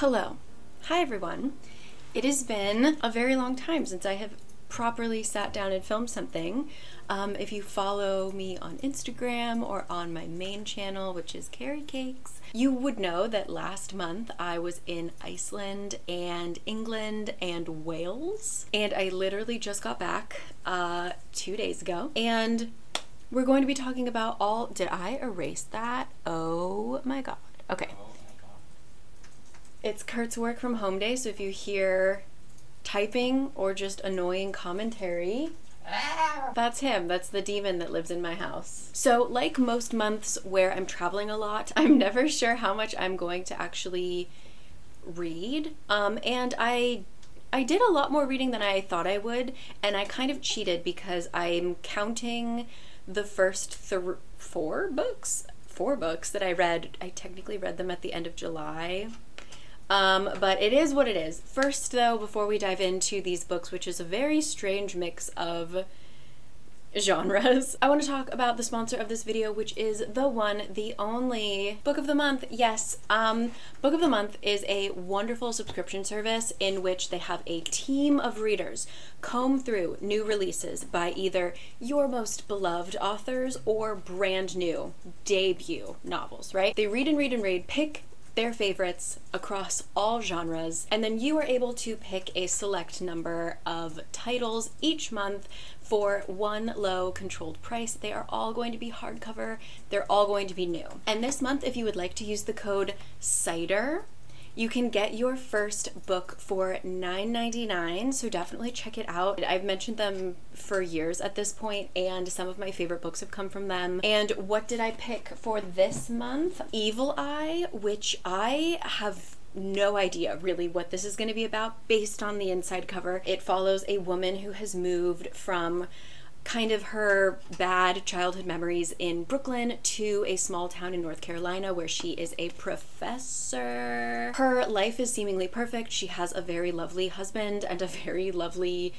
Hello. Hi everyone. It has been a very long time since I have properly sat down and filmed something. If you follow me on Instagram or on my main channel, which is Caricakes, you would know that last month I was in Iceland and England and Wales, and I literally just got back 2 days ago, and we're going to be talking about all— did I erase that? Oh my god. Okay. It's Kurt's work from home day, so if you hear typing or just annoying commentary, that's him. That's the demon that lives in my house. So like most months where I'm traveling a lot, I'm never sure how much I'm going to actually read. And I did a lot more reading than I thought I would, and I kind of cheated because I'm counting the first four books that I read. I technically read them at the end of July. But it is what it is. First, though, before we dive into these books, which is a very strange mix of genres, I want to talk about the sponsor of this video, which is the one, the only Book of the Month. Yes, Book of the Month is a wonderful subscription service in which they have a team of readers comb through new releases by either your most beloved authors or brand new debut novels, right? They read and read and read, pick their favorites across all genres, and then you are able to pick a select number of titles each month for one low controlled price. They are all going to be hardcover, they're all going to be new. And this month, if you would like to use the code CIDER, you can get your first book for $9.99, so definitely check it out. I've mentioned them for years at this point, and some of my favorite books have come from them. And what did I pick for this month? Evil Eye, which I have no idea really what this is going to be about based on the inside cover. It follows a woman who has moved from kind of her bad childhood memories in Brooklyn to a small town in North Carolina where she is a professor. Her life is seemingly perfect. She has a very lovely husband and a very lovely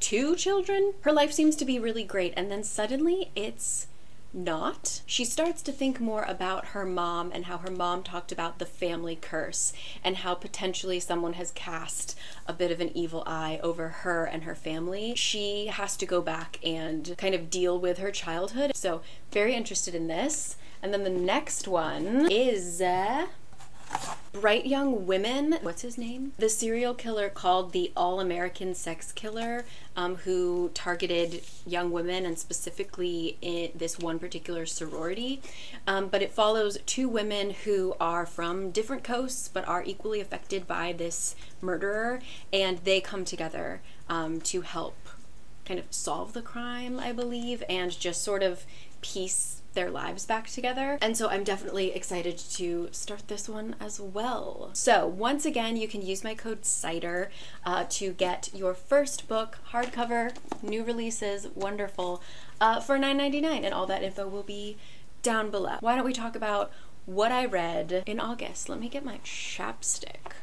2 children. Her life seems to be really great, and then suddenly it's not. She starts to think more about her mom and how her mom talked about the family curse and how potentially someone has cast a bit of an evil eye over her and her family. She has to go back and kind of deal with her childhood. So very interested in this. And then the next one is Bright Young Women. What's his name? The serial killer called the All-American Sex Killer, who targeted young women and specifically in this one particular sorority. But it follows 2 women who are from different coasts but are equally affected by this murderer, and they come together to help kind of solve the crime, I believe, and just sort of piece their lives back together. And so I'm definitely excited to start this one as well. So once again, you can use my code CIDER to get your first book, hardcover, new releases, wonderful, for $9.99, and all that info will be down below. Why don't we talk about what I read in August? Let me get my chapstick.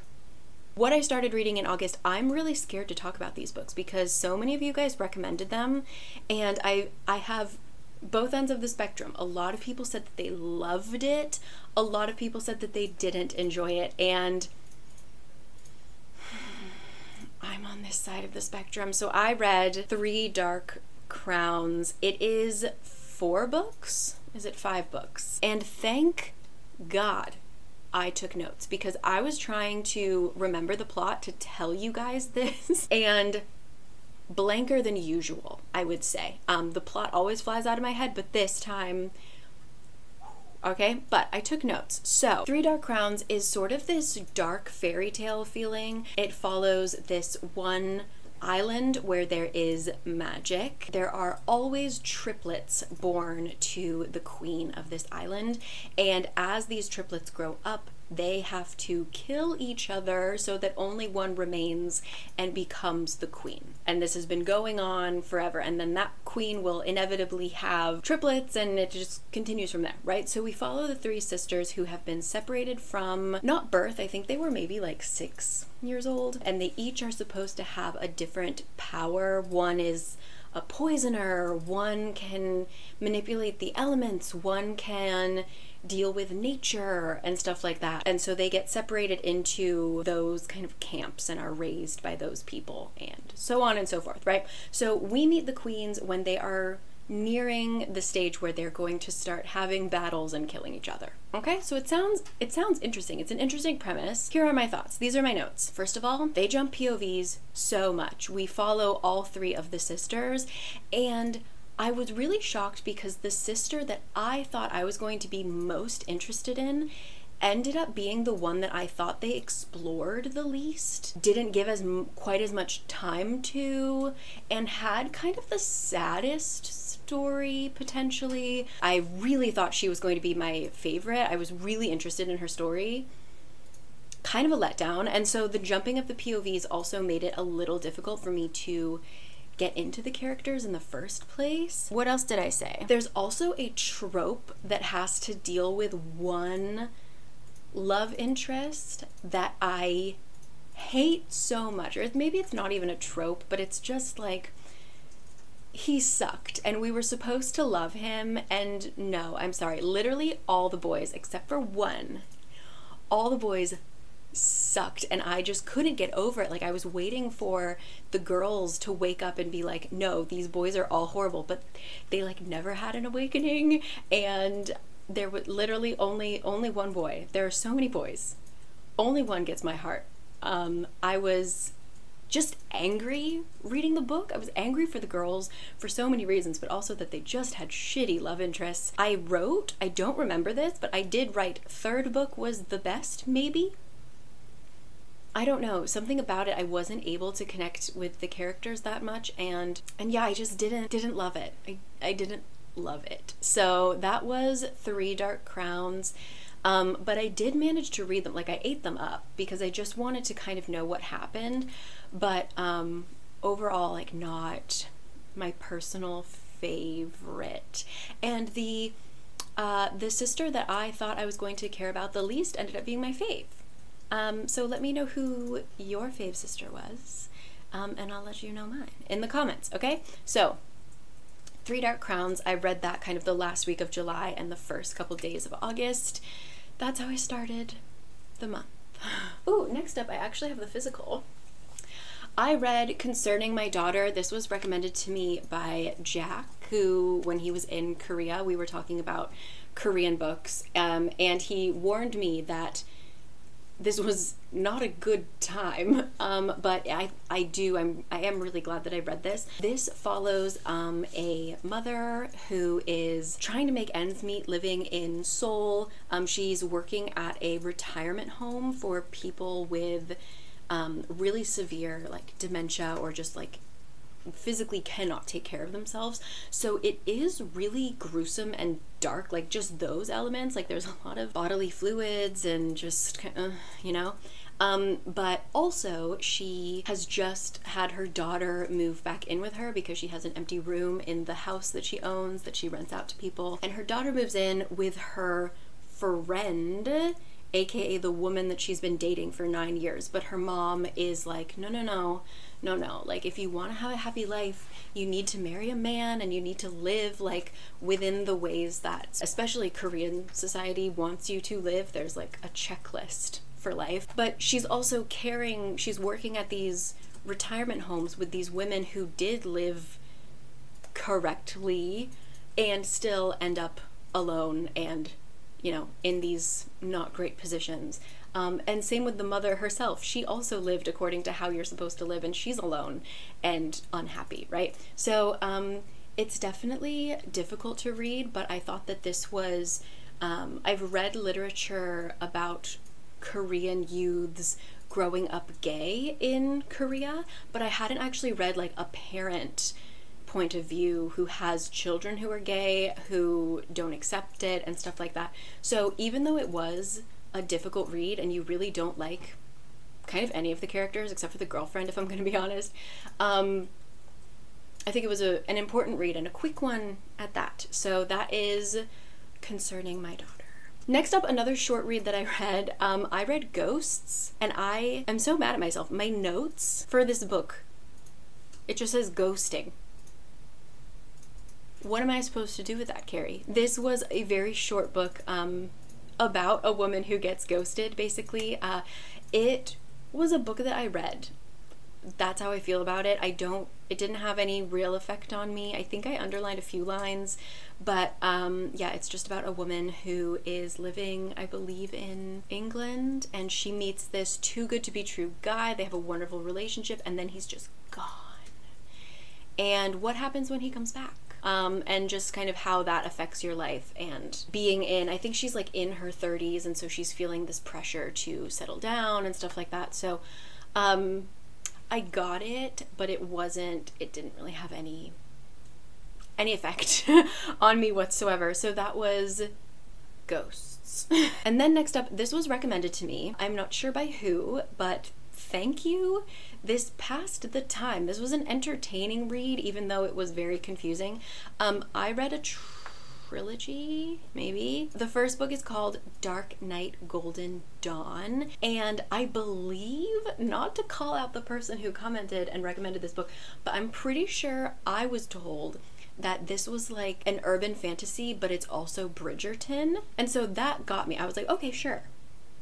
What I started reading in August, I'm really scared to talk about these books because so many of you guys recommended them, and I have both ends of the spectrum. A lot of people said that they loved it. A lot of people said that they didn't enjoy it, and I'm on this side of the spectrum. So I read 3 Dark Crowns. It is 4 books? Is it 5 books? And thank God I took notes because I was trying to remember the plot to tell you guys this, and blanker than usual, I would say. The plot always flies out of my head, but this time, okay, but I took notes. So 3 Dark Crowns is sort of this dark fairy tale feeling. It follows this one island where there is magic. There are always triplets born to the queen of this island, and as these triplets grow up, they have to kill each other so that only one remains and becomes the queen. And this has been going on forever, and then that queen will inevitably have triplets, and it just continues from there, right? So we follow the 3 sisters who have been separated from, not birth, I think they were maybe like 6 years old, and they each are supposed to have a different power. One is a poisoner, one can manipulate the elements, one can deal with nature and stuff like that. And so they get separated into those kind of camps and are raised by those people and so on and so forth, right? So we meet the queens when they are nearing the stage where they're going to start having battles and killing each other. Okay, so it sounds interesting. It's an interesting premise. Here are my thoughts. These are my notes. First of all, they jump POVs so much. We follow all three of the sisters, and I was really shocked because the sister that I thought I was going to be most interested in ended up being the one that I thought they explored the least, didn't give quite as much time to, and had kind of the saddest story potentially. I really thought she was going to be my favorite. I was really interested in her story. Kind of a letdown, and so the jumping of the POVs also made it a little difficult for me to get into the characters in the first place. What else did I say? There's also a trope that has to deal with one love interest that I hate so much, or maybe it's not even a trope, but it's just like, he sucked and we were supposed to love him, and no, I'm sorry, literally all the boys except for one, all the boys sucked, and I just couldn't get over it. Like, I was waiting for the girls to wake up and be like, no, these boys are all horrible, but they like never had an awakening, and there was literally only one boy. There are so many boys. Only one gets my heart. I was just angry reading the book. I was angry for the girls for so many reasons, but also that they just had shitty love interests. I don't remember this, but I did write third book was the best, maybe? I don't know, something about it, I wasn't able to connect with the characters that much, and yeah, I just didn't love it. I didn't love it. So that was 3 Dark Crowns, but I did manage to read them. Like, I ate them up because I just wanted to kind of know what happened, but overall, like, not my personal favorite. And the sister that I thought I was going to care about the least ended up being my fave. So let me know who your fave sister was, and I'll let you know mine in the comments, okay? So 3 Dark Crowns, I read that kind of the last week of July and the first couple days of August. That's how I started the month. Ooh, next up, I actually have the physical. I read Concerning My Daughter. This was recommended to me by Jack, who, when he was in Korea, we were talking about Korean books, and he warned me that this was not a good time, but I am really glad that I read this. This follows a mother who is trying to make ends meet living in Seoul. She's working at a retirement home for people with really severe like dementia, or just like physically cannot take care of themselves. So it is really gruesome and dark, like just those elements. Like, there's a lot of bodily fluids and just you know, but also she has just had her daughter move back in with her because she has an empty room in the house that she owns that she rents out to people, and her daughter moves in with her friend, aka the woman that she's been dating for 9 years. But her mom is like, no, like, if you want to have a happy life, you need to marry a man, and you need to live like within the ways that especially Korean society wants you to live. There's like a checklist for life. But she's also she's working at these retirement homes with these women who did live correctly and still end up alone and, you know, in these not great positions. And same with the mother herself. She also lived according to how you're supposed to live, and she's alone and unhappy, right? So it's definitely difficult to read, but I thought that this was, I've read literature about Korean youths growing up gay in Korea, but I hadn't actually read like a parent point of view who has children who are gay, who don't accept it and stuff like that. So even though it was a difficult read and you really don't like kind of any of the characters except for the girlfriend, if I'm going to be honest, I think it was an important read, and a quick one at that. So that is Concerning My Daughter. Next up, another short read that I read Ghosts, and I am so mad at myself. My notes for this book, it just says ghosting. what am I supposed to do with that, Cari? This was a very short book about a woman who gets ghosted, basically. It was a book that I read. That's how I feel about it. It didn't have any real effect on me. I think I underlined a few lines, but yeah, it's just about a woman who is living, I believe, in England, and she meets this too good to be true guy. They have a wonderful relationship, and then he's just gone. And what happens when he comes back? And just kind of how that affects your life, and being in, I think she's like in her 30s, and so she's feeling this pressure to settle down and stuff like that. So I got it, but it didn't really have any effect on me whatsoever. So that was Ghosts. And then next up, this was recommended to me. I'm not sure by who, but thank you. This passed the time. This was an entertaining read, even though it was very confusing. I read a trilogy, maybe. The first book is called Dark Night, Golden Dawn, and I believe, not to call out the person who commented and recommended this book, but I'm pretty sure I was told that this was like an urban fantasy, but it's also Bridgerton, and so that got me. I was like, okay, sure,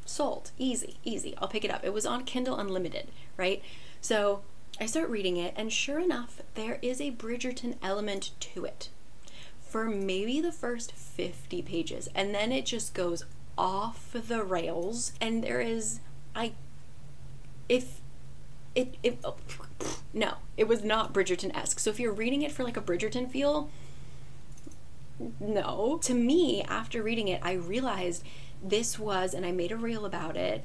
sold, easy, I'll pick it up. It was on Kindle Unlimited, right? So I start reading it, and sure enough, there is a Bridgerton element to it for maybe the first 50 pages, and then it just goes off the rails, and there is, no, it was not Bridgerton-esque. So if you're reading it for like a Bridgerton feel, no. To me, after reading it, I realized this was, and I made a reel about it,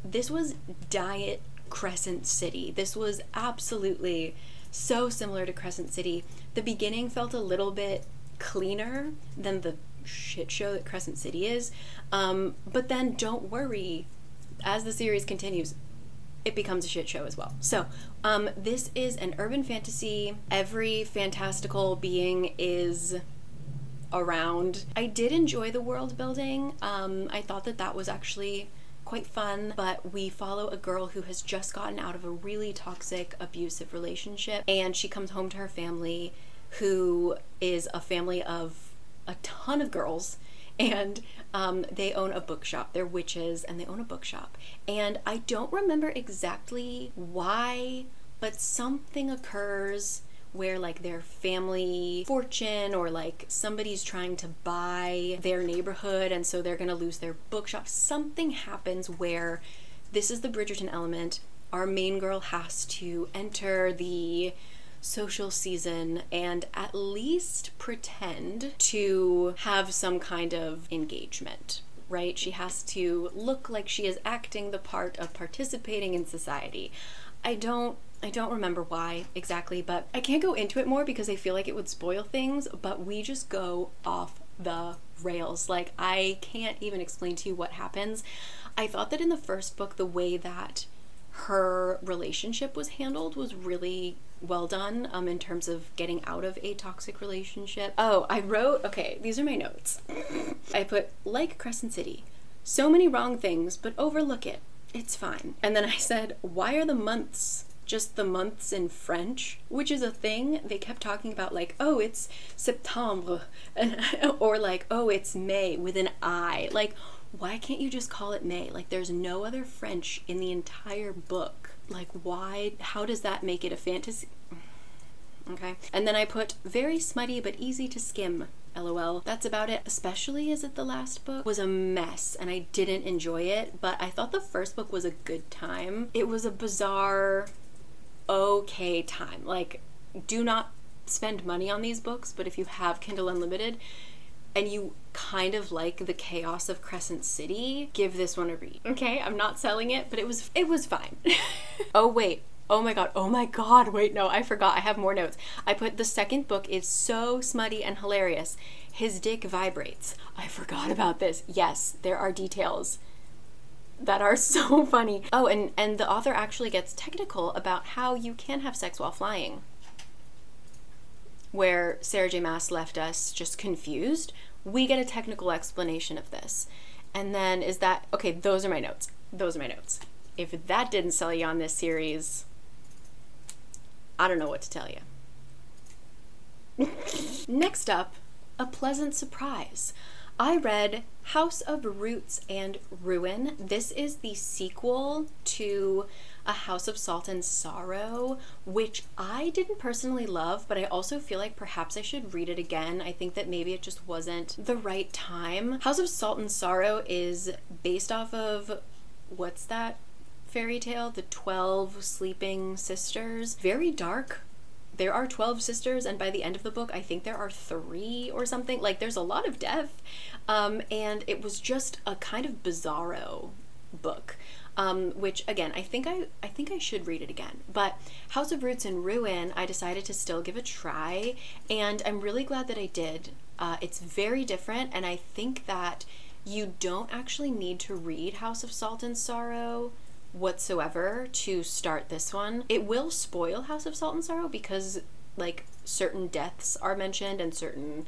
this was Diet Crescent City. This was absolutely so similar to Crescent City. The beginning felt a little bit cleaner than the shit show that Crescent City is, but then don't worry, as the series continues, it becomes a shit show as well. So this is an urban fantasy. Every fantastical being is around. I did enjoy the world building. I thought that was actually quite fun, but we follow a girl who has just gotten out of a really toxic, abusive relationship, and she comes home to her family, who is a family of a ton of girls, and they own a bookshop. They're witches, and they own a bookshop. And I don't remember exactly why, but something occurs where like their family fortune, or like somebody's trying to buy their neighborhood, and so they're gonna lose their bookshop. Something happens where this is the Bridgerton element. Our main girl has to enter the social season and at least pretend to have some kind of engagement, right? She has to look like she is acting the part of participating in society. I don't remember why exactly, but I can't go into it more because I feel like it would spoil things, but we just go off the rails. Like, I can't even explain to you what happens. I thought that in the first book, the way that her relationship was handled was really well done, in terms of getting out of a toxic relationship. Oh, I wrote, okay, these are my notes. I put, like Crescent City, so many wrong things, but overlook it. It's fine. And then I said, why are the months just the months in French? Which is a thing. They kept talking about, like, oh, it's Septembre, and, or like, oh, it's May with an I. Like, why can't you just call it May? Like, there's no other French in the entire book. Like, why? How does that make it a fantasy? Okay. And then I put, very smutty but easy to skim. LOL. That's about it. Especially as it the last book was a mess and I didn't enjoy it, but I thought the first book was a good time. It was a bizarre, okay time. Like, do not spend money on these books, but if you have Kindle Unlimited and you kind of like the chaos of Crescent City, give this one a read. Okay, I'm not selling it, but it was fine. Oh wait, oh my god, wait, no, I forgot, I have more notes. I put, the second book is so smutty and hilarious. His dick vibrates. I forgot about this. Yes, there are details that are so funny. Oh, and the author actually gets technical about how you can have sex while flying, where Sarah J. Maas left us just confused. We get a technical explanation of this. And then is that, okay, those are my notes. Those are my notes. If that didn't sell you on this series, I don't know what to tell you. Next up, a pleasant surprise. I read House of Roots and Ruin. This is the sequel to A House of Salt and Sorrow, which I didn't personally love, but I also feel like perhaps I should read it again. I think that maybe it just wasn't the right time. House of Salt and Sorrow is based off of, what's that fairy tale? The 12 Sleeping Sisters. Very dark. There are 12 sisters, and by the end of the book, I think there are 3 or something. Like, there's a lot of death, and it was just a kind of bizarro book, which, again, I think I should read it again. But House of Roots and Ruin, I decided to still give a try, and I'm really glad that I did. It's very different, and I think that you don't actually need to read House of Salt and Sorrow whatsoever to start this one. It will spoil House of Salt and Sorrow because, like, certain deaths are mentioned and certain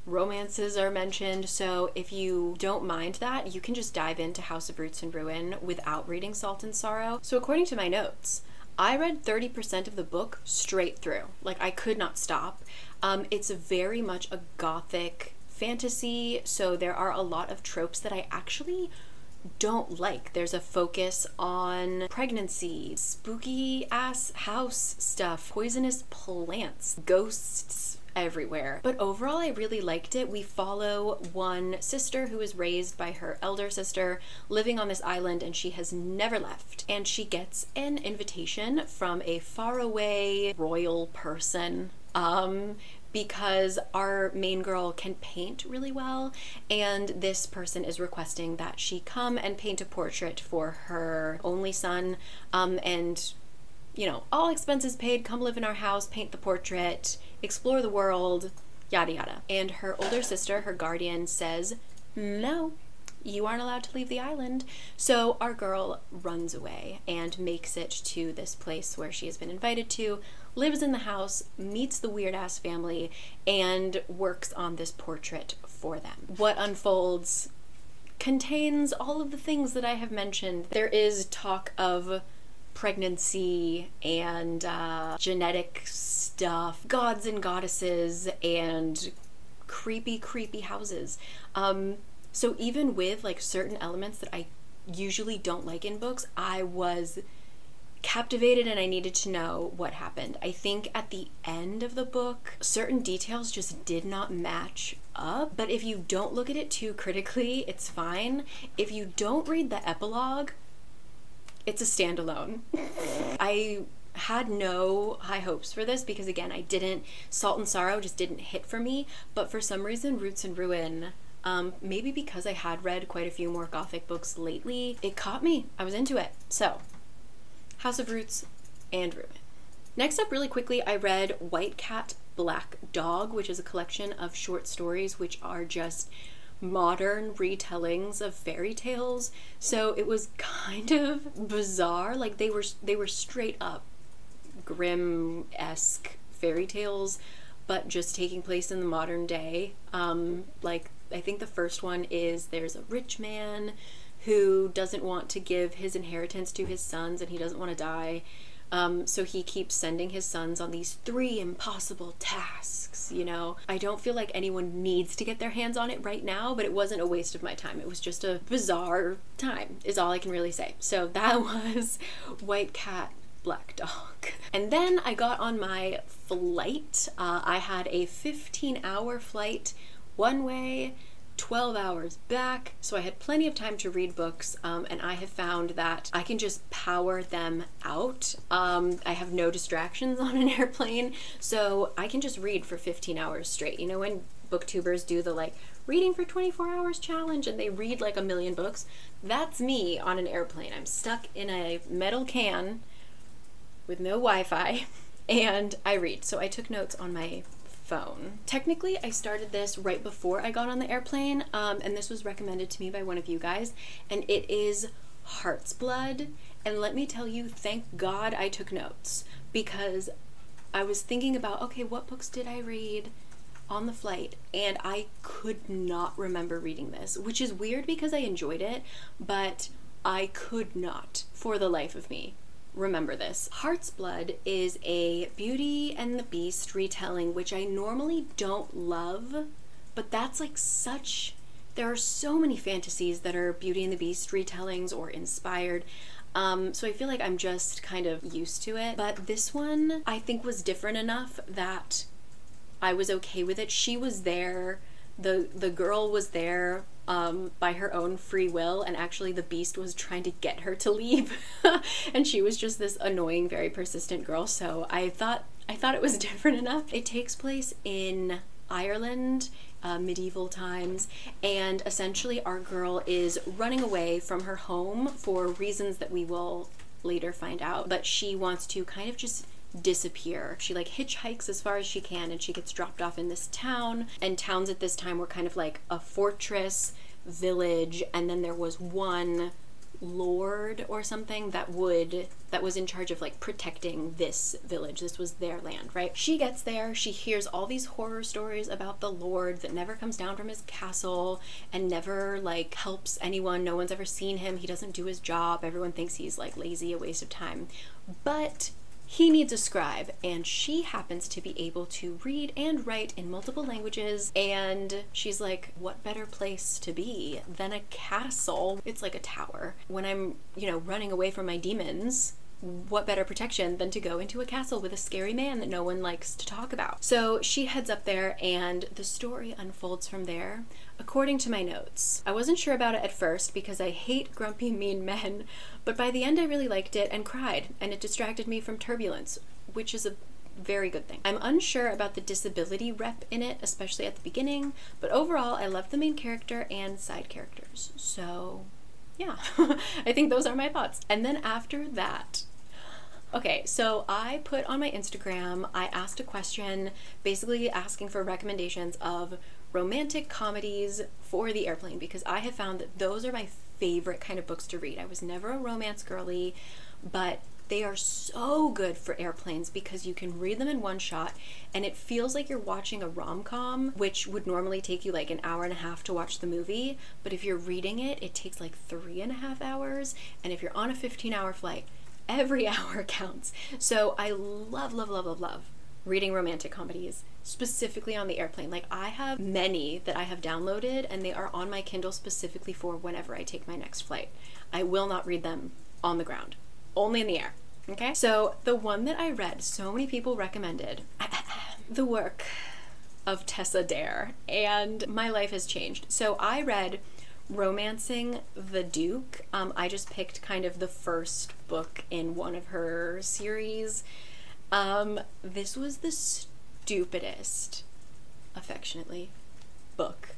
romances are mentioned, so if you don't mind that, you can just dive into House of Roots and Ruin without reading Salt and Sorrow. So according to my notes, I read 30% of the book straight through. Like, I could not stop. It's very much a gothic fantasy, so there are a lot of tropes that I actually don't like. There's a focus on pregnancy, spooky ass house stuff, poisonous plants, ghosts everywhere. But overall, I really liked it. We follow one sister who is raised by her elder sister, living on this island, and she has never left. And she gets an invitation from a faraway royal person, because our main girl can paint really well, and this person is requesting that she come and paint a portrait for her only son, and, you know, all expenses paid, come live in our house, paint the portrait, explore the world, yada yada. And her older sister, her guardian, says, no, you aren't allowed to leave the island. So our girl runs away and makes it to this place where she has been invited to, lives in the house, meets the weird ass family, and works on this portrait for them. What unfolds contains all of the things that I have mentioned. There is talk of pregnancy and genetic stuff, gods and goddesses, and creepy houses. So even with, like, certain elements that I usually don't like in books, I was captivated and I needed to know what happened. I think at the end of the book, certain details just did not match up, but if you don't look at it too critically, it's fine. If you don't read the epilogue, it's a standalone. I had no high hopes for this because, again, Salt and Sorrow just didn't hit for me, but for some reason Roots and Ruin, maybe because I had read quite a few more gothic books lately, it caught me. I was into it. So, House of Roots and Ruin. Next up, really quickly, I read White Cat, Black Dog, which is a collection of short stories which are just modern retellings of fairy tales. So it was kind of bizarre. Like, they were straight up Grimm-esque fairy tales, but just taking place in the modern day. Like, I think the first one is there's a rich man who doesn't want to give his inheritance to his sons, and he doesn't want to die. So he keeps sending his sons on these 3 impossible tasks, you know. I don't feel like anyone needs to get their hands on it right now, but it wasn't a waste of my time. It was just a bizarre time, is all I can really say. So that was White Cat, Black Dog. And then I got on my flight. I had a 15-hour flight one way, 12 hours back, so I had plenty of time to read books, and I have found that I can just power them out. I have no distractions on an airplane, so I can just read for 15 hours straight. You know when booktubers do the, like, reading for 24 hours challenge and they read like a million books? That's me on an airplane. I'm stuck in a metal can with no Wi-Fi and I read. So I took notes on my phone. Technically, I started this right before I got on the airplane, and this was recommended to me by one of you guys, and it is Heart's Blood. And let me tell you, thank God I took notes, because I was thinking about, okay, what books did I read on the flight, and I could not remember reading this, which is weird because I enjoyed it, but I could not, for the life of me, remember this. Heart's Blood is a Beauty and the Beast retelling, which I normally don't love, but that's like such, there are so many fantasies that are Beauty and the Beast retellings or inspired. So I feel like I'm just kind of used to it. But this one I think was different enough that I was okay with it. She was there, the girl was there by her own free will, and actually the Beast was trying to get her to leave. And she was just this annoying, very persistent girl. So I thought it was different enough. It takes place in Ireland, medieval times, and essentially our girl is running away from her home for reasons that we will later find out, but she wants to kind of just disappear. She like hitchhikes as far as she can, and she gets dropped off in this town, and towns at this time were kind of like a fortress village, and then there was one lord or something that was in charge of like protecting this village. This was their land, right? She gets there, she hears all these horror stories about the lord that never comes down from his castle and never like helps anyone. No one's ever seen him. He doesn't do his job. Everyone thinks he's like lazy, a waste of time. But he needs a scribe, and she happens to be able to read and write in multiple languages, and she's like, what better place to be than a castle? It's like a tower. When I'm, you know, running away from my demons, what better protection than to go into a castle with a scary man that no one likes to talk about? So she heads up there, and the story unfolds from there, according to my notes. I wasn't sure about it at first because I hate grumpy, mean men, but by the end I really liked it and cried, and it distracted me from turbulence, which is a very good thing. I'm unsure about the disability rep in it, especially at the beginning, but overall I loved the main character and side characters. So yeah, I think those are my thoughts. And then after that, okay, so I put on my Instagram, I asked a question basically asking for recommendations of romantic comedies for the airplane, because I have found that those are my favorite kind of books to read. I was never a romance girly, but they are so good for airplanes because you can read them in one shot, and it feels like you're watching a rom-com, which would normally take you like an hour and a half to watch the movie, but if you're reading it, it takes like 3.5 hours, and if you're on a 15-hour flight, every hour counts. So I love, love, love, love, love reading romantic comedies, specifically on the airplane. Like, I have many that I have downloaded, and they are on my Kindle specifically for whenever I take my next flight. I will not read them on the ground, only in the air. Okay, so the one that I read, so many people recommended the work of Tessa Dare, and my life has changed. So I read Romancing the Duke. I just picked kind of the first book in one of her series. This was the stupidest, affectionately, book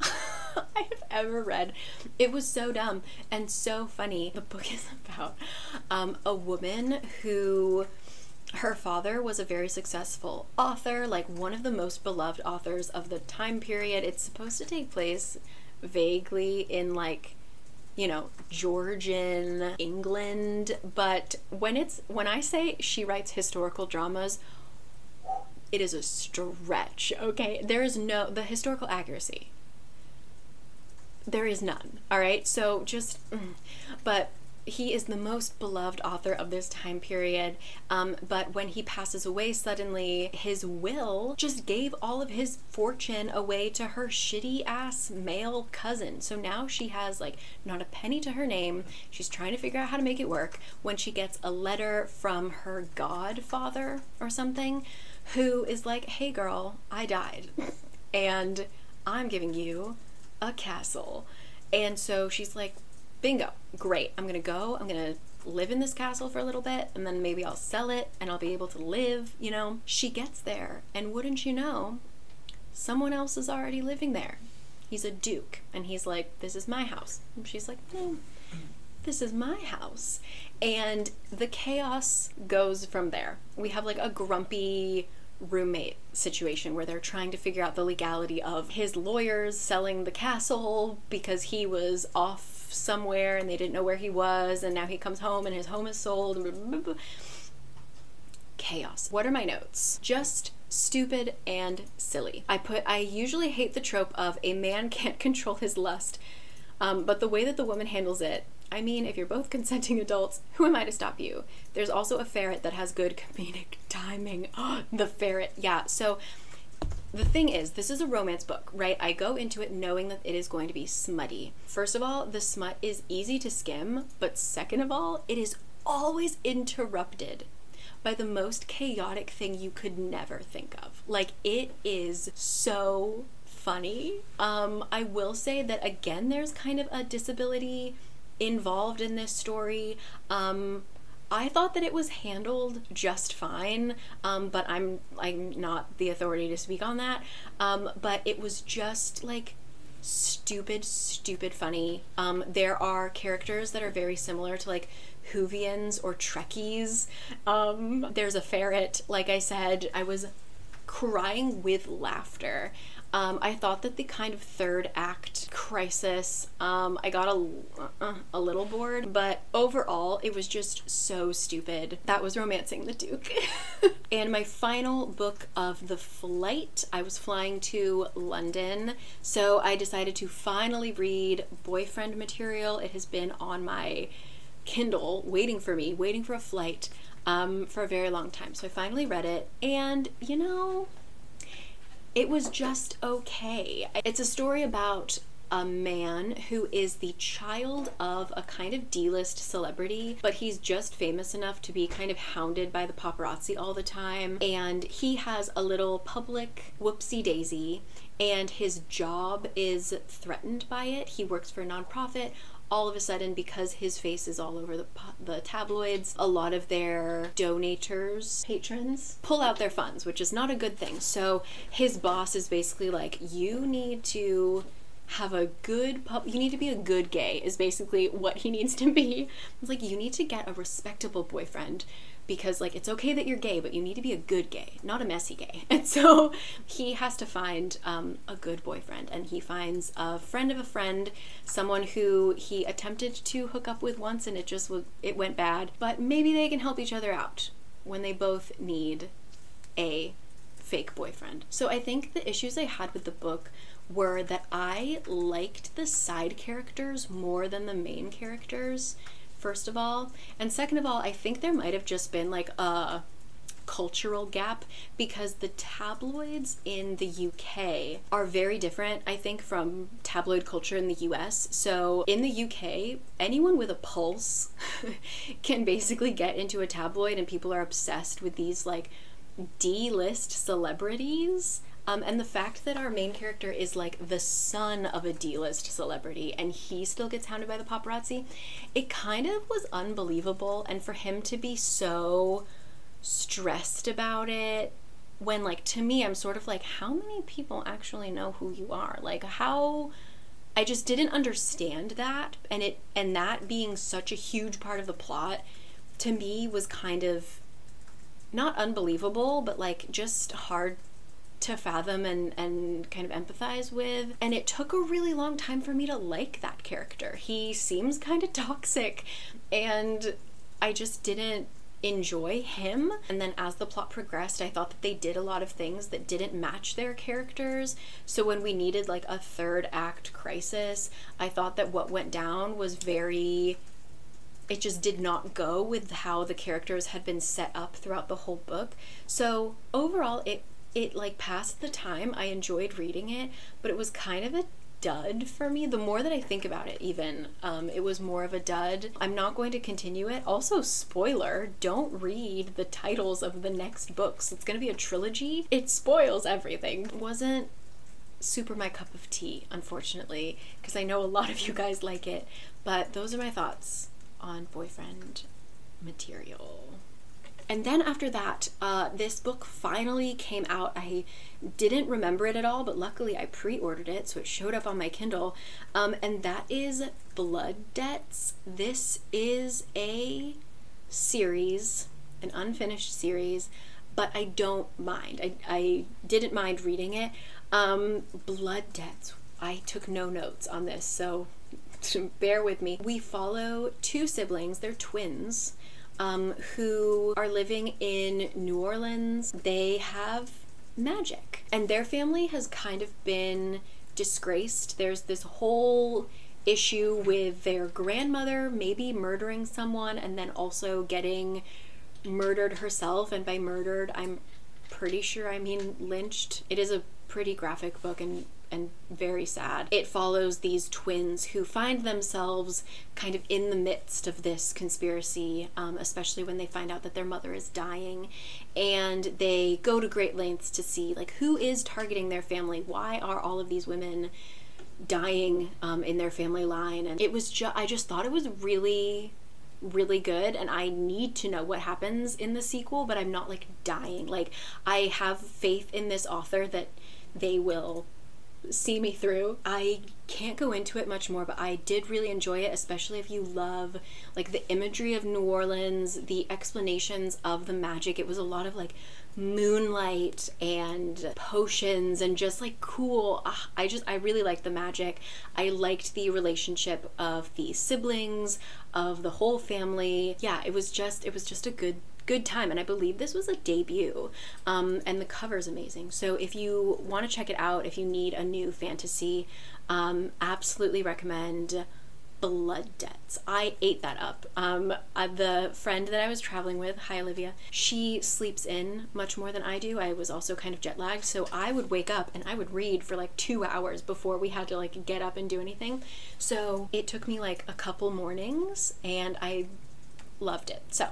I have ever read. It was so dumb and so funny. The book is about a woman who, her father was a very successful author, like one of the most beloved authors of the time period. It's supposed to take place vaguely in like, you know, Georgian England, but when I say she writes historical dramas, it is a stretch, okay? There is the historical accuracy, there is none, all right? So just, but he is the most beloved author of this time period, but when he passes away suddenly, his will just gave all of his fortune away to her shitty ass male cousin. So now she has like not a penny to her name. She's trying to figure out how to make it work when she gets a letter from her godfather or something, who is like, hey girl, I died and I'm giving you a castle. And so she's like, bingo, great, I'm gonna live in this castle for a little bit, and then maybe I'll sell it and I'll be able to live, you know. She gets there, and wouldn't you know, someone else is already living there. He's a duke, and he's like, this is my house. And she's like, no, this is my house. And the chaos goes from there. We have like a grumpy roommate situation where they're trying to figure out the legality of his lawyers selling the castle because he was off somewhere and they didn't know where he was, and now he comes home and his home is sold. Chaos. What are my notes? Just stupid and silly. I usually hate the trope of a man can't control his lust, but the way that the woman handles it, I mean, if you're both consenting adults, who am I to stop you? There's also a ferret that has good comedic timing. The ferret, yeah. So the thing is, this is a romance book, right? I go into it knowing that it is going to be smutty. First of all, the smut is easy to skim, but second of all, it is always interrupted by the most chaotic thing you could never think of. Like, it is so funny. I will say that, again, there's kind of a disability involved in this story. I thought that it was handled just fine, but I'm not the authority to speak on that. But it was just like stupid funny. There are characters that are very similar to like Whovians or Trekkies. There's a ferret, like I said. I was crying with laughter. I thought that the kind of third act crisis, I got a little bored, but overall it was just so stupid. That was Romancing the Duke. And my final book of the flight, I was flying to London, so I decided to finally read boyfriend material. It has been on my Kindle waiting for me, waiting for a flight, for a very long time. So I finally read it, and you know, it was just okay. It's a story about a man who is the child of a kind of D-list celebrity, but he's just famous enough to be kind of hounded by the paparazzi all the time, and he has a little public whoopsie daisy, and his job is threatened by it. He works for a nonprofit. All of a sudden, because his face is all over the tabloids, a lot of their donators, patrons, pull out their funds, which is not a good thing. So his boss is basically like, you need to have a good you need to be a good gay, is basically what he needs to be. It's like, you need to get a respectable boyfriend, because like, it's okay that you're gay, but you need to be a good gay, not a messy gay. And so he has to find a good boyfriend, and he finds a friend of a friend, someone who he attempted to hook up with once and it went bad, but maybe they can help each other out when they both need a fake boyfriend. So I think the issues I had with the book were that I liked the side characters more than the main characters, first of all. And second of all, I think there might have just been like a cultural gap, because the tabloids in the UK are very different, I think, from tabloid culture in the US. So in the UK, anyone with a pulse can basically get into a tabloid, and people are obsessed with these like D-list celebrities. And the fact that our main character is like the son of a D-list celebrity and he still gets hounded by the paparazzi, it kind of was unbelievable. And for him to be so stressed about it, when like, to me, I'm sort of like, how many people actually know who you are? Like, how... I just didn't understand that, and that being such a huge part of the plot, to me, was kind of not unbelievable, but like just hard to fathom and kind of empathize with. And it took a really long time for me to like that character. He seems kind of toxic, and I just didn't enjoy him. And then as the plot progressed, I thought that they did a lot of things that didn't match their characters. So when we needed like a third act crisis, I thought that what went down was it just did not go with how the characters had been set up throughout the whole book. So overall, it like passed the time. I enjoyed reading it, but it was kind of a dud for me. The more that I think about it, even, it was more of a dud. I'm not going to continue it. Also, spoiler, don't read the titles of the next books. It's going to be a trilogy. It spoils everything. It wasn't super my cup of tea, unfortunately, because I know a lot of you guys like it, but those are my thoughts on boyfriend material. And then after that, this book finally came out. I didn't remember it at all, but luckily I pre-ordered it, so it showed up on my Kindle, and that is Blood Debts. This is a series, an unfinished series, but I don't mind. I didn't mind reading it. Blood Debts. I took no notes on this, so bear with me. We follow two siblings, they're twins, who are living in New Orleans. They have magic, and their family has kind of been disgraced. There's this whole issue with their grandmother maybe murdering someone and then also getting murdered herself, and by murdered I'm pretty sure I mean lynched. It is a pretty graphic book and very sad. It follows these twins who find themselves kind of in the midst of this conspiracy, especially when they find out that their mother is dying, and they go to great lengths to see like who is targeting their family. Why are all of these women dying in their family line? And it was I just thought it was really good, and I need to know what happens in the sequel, but I'm not like dying. Like, I have faith in this author that they will see me through. I can't go into it much more, but I did really enjoy it, especially if you love like the imagery of New Orleans, the explanations of the magic. It was a lot of like moonlight and potions and just like cool. I really liked the magic. I liked the relationship of the siblings, of the whole family. Yeah, it was just a good time, and I believe this was a debut, and the cover is amazing. So if you want to check it out, if you need a new fantasy, absolutely recommend Blood Debts. I ate that up. The friend that I was traveling with, hi Olivia, she sleeps in much more than I do. I was also kind of jet lagged, so I would wake up and I would read for like 2 hours before we had to like get up and do anything. So it took me like a couple mornings and I loved it. So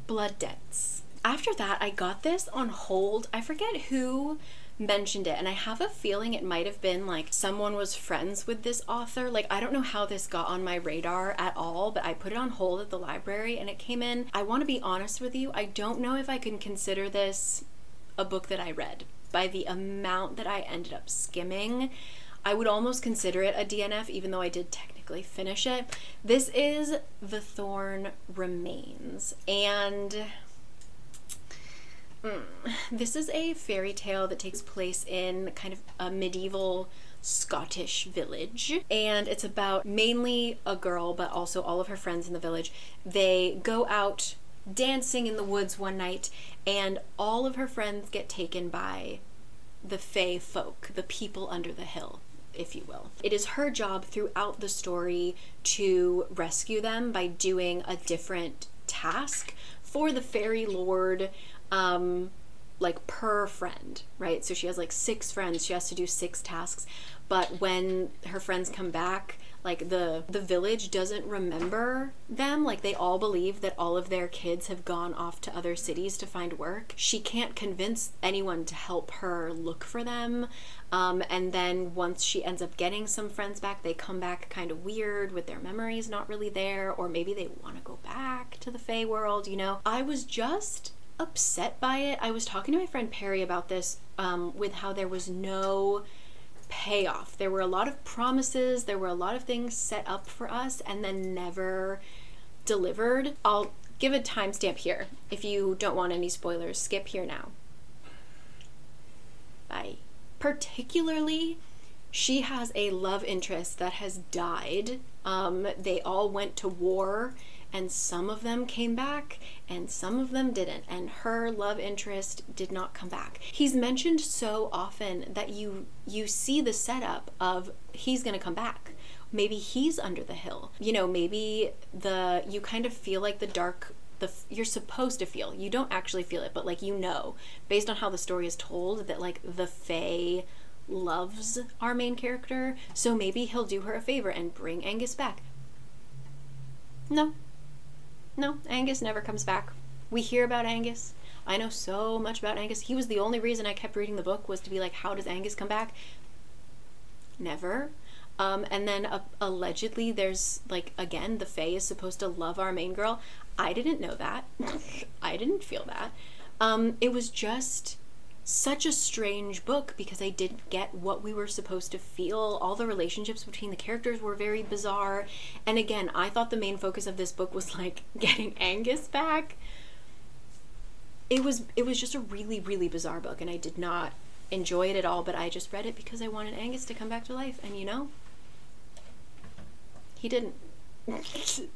Blood Debts. After that, I got this on hold. I forget who mentioned it, and I have a feeling it might have been like someone was friends with this author. Like, I don't know how this got on my radar at all, but I put it on hold at the library and it came in. I want to be honest with you, I don't know if I can consider this a book that I read. By the amount that I ended up skimming, I would almost consider it a DNF, even though I did technically finish it. This is The Thorn Remains, and this is a fairy tale that takes place in kind of a medieval Scottish village, and it's about mainly a girl, but also all of her friends in the village. They go out dancing in the woods one night, and all of her friends get taken by the fae folk, the people under the hill, if you will. It is her job throughout the story to rescue them by doing a different task for the fairy lord, like per friend, right? So she has like 6 friends, she has to do 6 tasks, but when her friends come back, like the village doesn't remember them. Like, they all believe that all of their kids have gone off to other cities to find work. She can't convince anyone to help her look for them. And then once she ends up getting some friends back, they come back kind of weird with their memories not really there, or maybe they want to go back to the Fae world, you know? I was just upset by it. I was talking to my friend Perry about this, with how there was no payoff. There were a lot of promises, there were a lot of things set up for us and then never delivered. I'll give a timestamp here. If you don't want any spoilers, skip here now. Bye. Particularly, she has a love interest that has died. They all went to war, and some of them came back and some of them didn't, and her love interest did not come back. He's mentioned so often that you see the setup of he's gonna come back. Maybe he's under the hill. You know, maybe you kind of feel like you're supposed to feel, you don't actually feel it, but like, you know, based on how the story is told, that like the Fae loves our main character, so maybe he'll do her a favor and bring Angus back. No, Angus never comes back. We hear about Angus. I know so much about Angus. He was the only reason I kept reading the book, was to be like, how does Angus come back? Never. And then allegedly there's like, again, the Fae is supposed to love our main girl. I didn't know that. I didn't feel that. It was just such a strange book because I didn't get what we were supposed to feel. All the relationships between the characters were very bizarre. And again, I thought the main focus of this book was like getting Angus back. It was just a really, really bizarre book, and I did not enjoy it at all, but I just read it because I wanted Angus to come back to life, and you know, he didn't.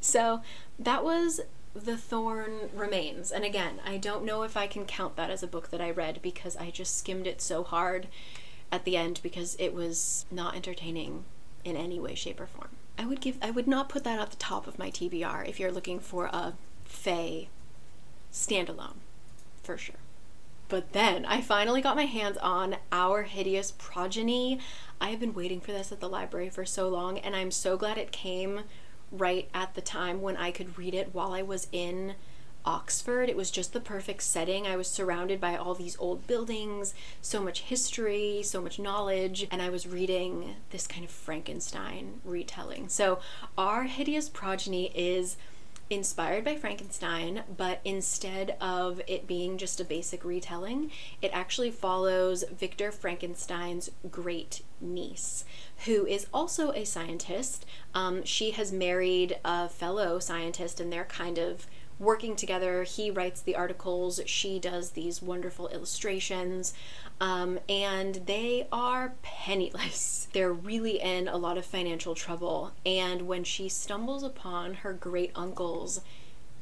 So that was The Thorn Remains, and again, I don't know if I can count that as a book that I read because I just skimmed it so hard at the end because it was not entertaining in any way, shape, or form. I would not put that at the top of my TBR if you're looking for a fae standalone, for sure. But then I finally got my hands on Our Hideous Progeny. I have been waiting for this at the library for so long, and I'm so glad it came right at the time when I could read it while I was in Oxford. It was just the perfect setting. I was surrounded by all these old buildings, so much history, so much knowledge, and I was reading this kind of Frankenstein retelling. So Our Hideous Progeny is inspired by Frankenstein, but instead of it being just a basic retelling, it actually follows Victor Frankenstein's great niece, who is also a scientist. She has married a fellow scientist, and they're kind of working together. He writes the articles, she does these wonderful illustrations, and they are penniless. They're really in a lot of financial trouble, and when she stumbles upon her great uncle's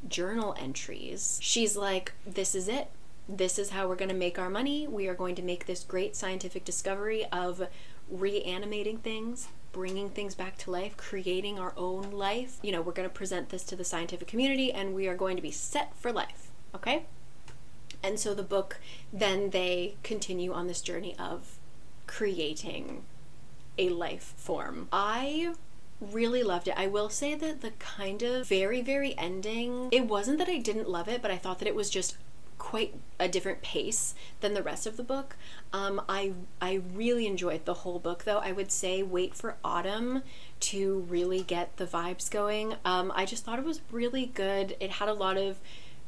journal entries, she's like, this is it. This is how we're going to make our money. We are going to make this great scientific discovery of reanimating things, bringing things back to life, creating our own life. You know, we're going to present this to the scientific community, and we are going to be set for life, okay? And so the book, then they continue on this journey of creating a life form. I really loved it. I will say that the kind of very, very ending, it wasn't that I didn't love it, but I thought that it was just quite a different pace than the rest of the book. I really enjoyed the whole book, though. I would say wait for autumn to really get the vibes going. I just thought it was really good. It had a lot of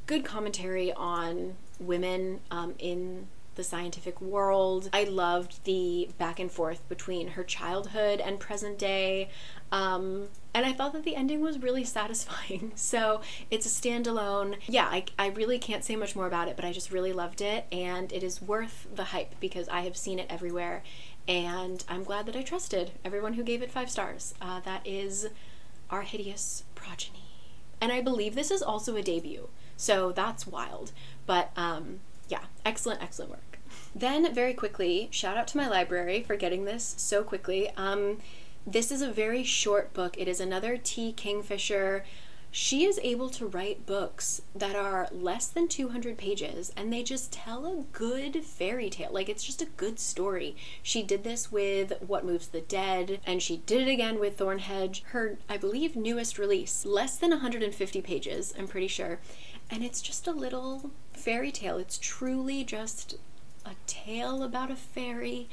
good commentary on women in the scientific world. I loved the back and forth between her childhood and present day. And I thought that the ending was really satisfying. So it's a standalone. Yeah, I really can't say much more about it, but I just really loved it, and it is worth the hype because I have seen it everywhere, and I'm glad that I trusted everyone who gave it 5 stars. That is Our Hideous Progeny. And I believe this is also a debut, so that's wild. But yeah, excellent, excellent work. Then very quickly, shout out to my library for getting this so quickly. This is a very short book. It is another T. Kingfisher. She is able to write books that are less than 200 pages, and they just tell a good fairy tale. Like, it's just a good story. She did this with What Moves the Dead, and she did it again with Thornhedge. Her, I believe, newest release, less than 150 pages, I'm pretty sure. And it's just a little fairy tale. It's truly just a tale about a fairy,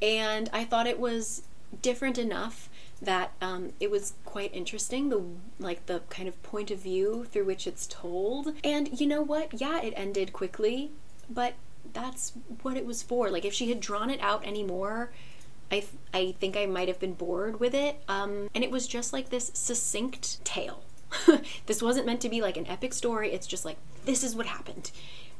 and I thought it was different enough that it was quite interesting, the kind of point of view through which it's told. And you know what? Yeah, it ended quickly, but that's what it was for. Like, if she had drawn it out anymore, I think I might have been bored with it. And it was just like this succinct tale. This wasn't meant to be like an epic story. It's just like, this is what happened.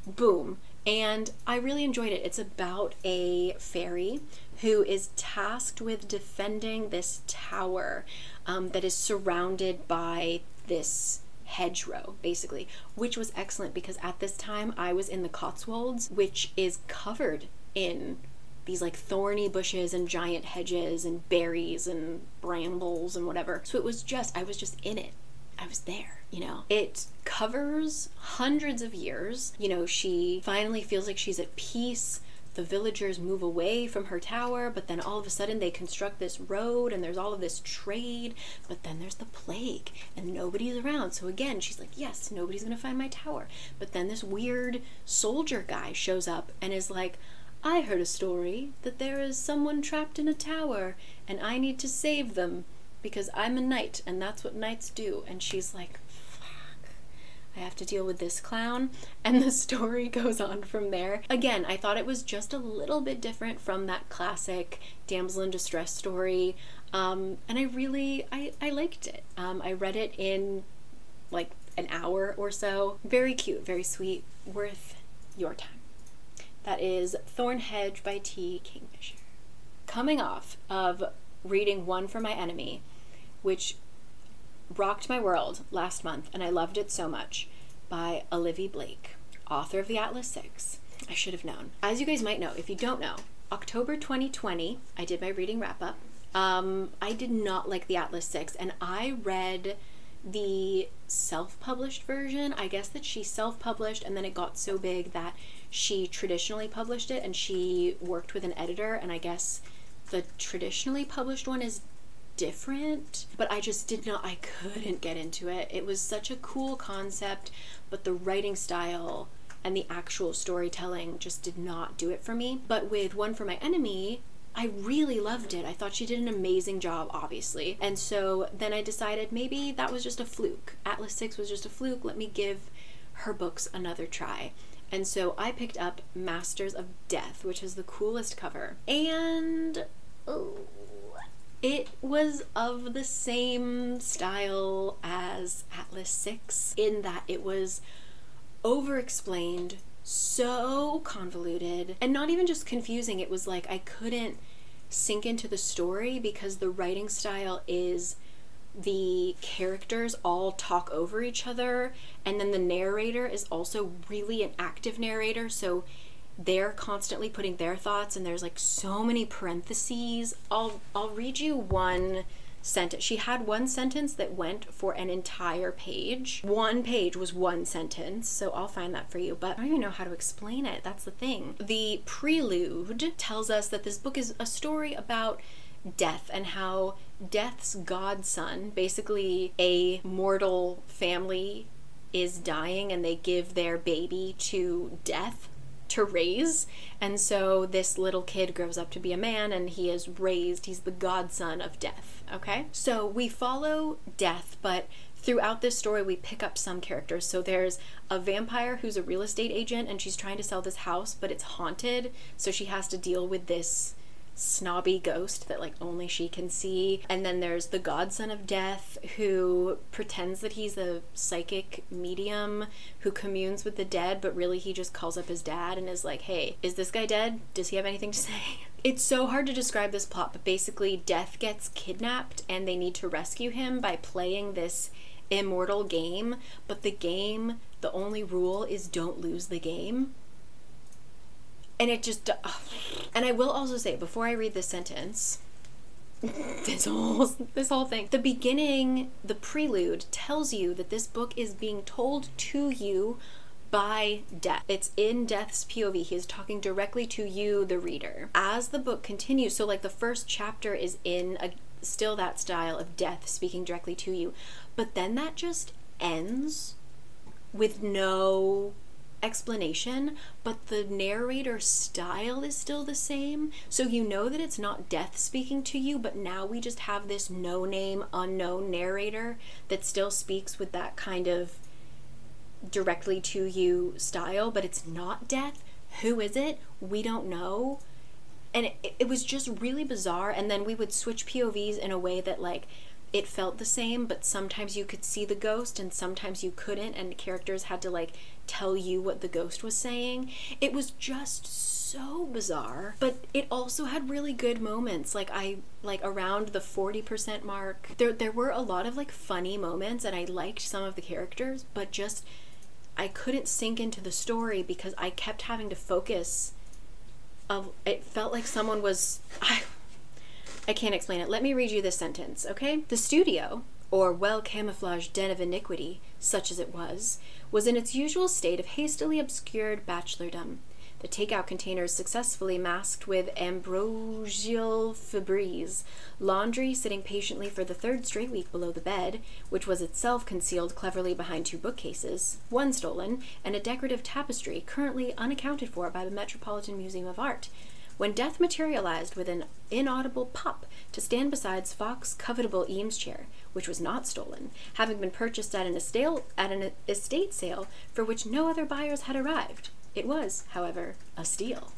Boom. And I really enjoyed it. It's about a fairy who is tasked with defending this tower that is surrounded by this hedgerow, basically, which was excellent because at this time I was in the Cotswolds, which is covered in these like thorny bushes and giant hedges and berries and brambles and whatever. So it was just, I was just in it. I was there, you know. It covers hundreds of years. You know, she finally feels like she's at peace. The villagers move away from her tower, but then all of a sudden they construct this road and there's all of this trade, but then there's the plague and nobody's around. So again, she's like, yes, nobody's gonna find my tower. But then this weird soldier guy shows up and is like, I heard a story that there is someone trapped in a tower and I need to save them because I'm a knight and that's what knights do. And she's like, fuck, I have to deal with this clown. And the story goes on from there. Again, I thought it was just a little bit different from that classic damsel in distress story. And I liked it. I read it in like an hour or so. Very cute, very sweet, worth your time. That is Thornhedge by T. Kingfisher. Coming off of reading One for My Enemy, which rocked my world last month, and I loved it so much, by Olivia Blake, author of the Atlas 6. I should have known. As you guys might know, if you don't know, October 2020, I did my reading wrap-up, I did not like the Atlas 6, and I read the self-published version. I guess that she self-published and then it got so big that she traditionally published it, and she worked with an editor, and I guess the traditionally published one is different, but I just I couldn't get into it. It was such a cool concept, but the writing style and the actual storytelling just did not do it for me. But with One for My Enemy, I really loved it. I thought she did an amazing job, obviously. And so then I decided maybe that was just a fluke. Atlas 6 was just a fluke. Let me give her books another try. And so I picked up Masters of Death, which is the coolest cover. And it was of the same style as Atlas 6 in that it was over-explained, so convoluted, and not even just confusing. It was like I couldn't sink into the story because the writing style is the characters all talk over each other, and then the narrator is also really an active narrator, so they're constantly putting their thoughts, and there's like so many parentheses. I'll read you one sentence. She had one sentence that went for an entire page. One page was one sentence, so I'll find that for you, but I don't even know how to explain it. That's the thing. The prelude tells us that this book is a story about death and how death's godson, basically a mortal family, is dying and they give their baby to death to raise, and so this little kid grows up to be a man, and he is raised, he's the godson of death, okay? So we follow death, but throughout this story we pick up some characters. So there's a vampire who's a real estate agent, and she's trying to sell this house, but it's haunted, so she has to deal with this snobby ghost that like only she can see. And then there's the godson of death who pretends that he's a psychic medium who communes with the dead, but really he just calls up his dad and is like, hey, is this guy dead? Does he have anything to say? It's so hard to describe this plot, but basically Death gets kidnapped and they need to rescue him by playing this immortal game, but the game, the only rule is don't lose the game. And it just, and I will also say, before I read this sentence, this whole thing, the beginning, the prelude tells you that this book is being told to you by Death. It's in Death's POV. He is talking directly to you, the reader. As the book continues, so like the first chapter is in still that style of Death speaking directly to you, but then that just ends with no explanation, but the narrator style is still the same, so you know that it's not Death speaking to you, but now we just have this no-name, unknown narrator that still speaks with that kind of directly to you style, but it's not Death. Who is it? We don't know. And it was just really bizarre. And then we would switch POVs in a way that like it felt the same, but sometimes you could see the ghost and sometimes you couldn't, and characters had to like tell you what the ghost was saying. It was just so bizarre, but it also had really good moments. Like around the 40% mark, there were a lot of like funny moments, and I liked some of the characters, but just I couldn't sink into the story because I kept having to focus. It felt like someone was, I can't explain it. Let me read you this sentence, okay? The studio, or well-camouflaged den of iniquity, such as it was in its usual state of hastily obscured bachelordom. The takeout containers successfully masked with ambrosial Febreze, laundry sitting patiently for the third straight week below the bed, which was itself concealed cleverly behind two bookcases, one stolen, and a decorative tapestry currently unaccounted for by the Metropolitan Museum of Art. When Death materialized with an inaudible pop to stand beside Fox's covetable Eames chair, which was not stolen, having been purchased at an estate sale for which no other buyers had arrived. It was, however, a steal.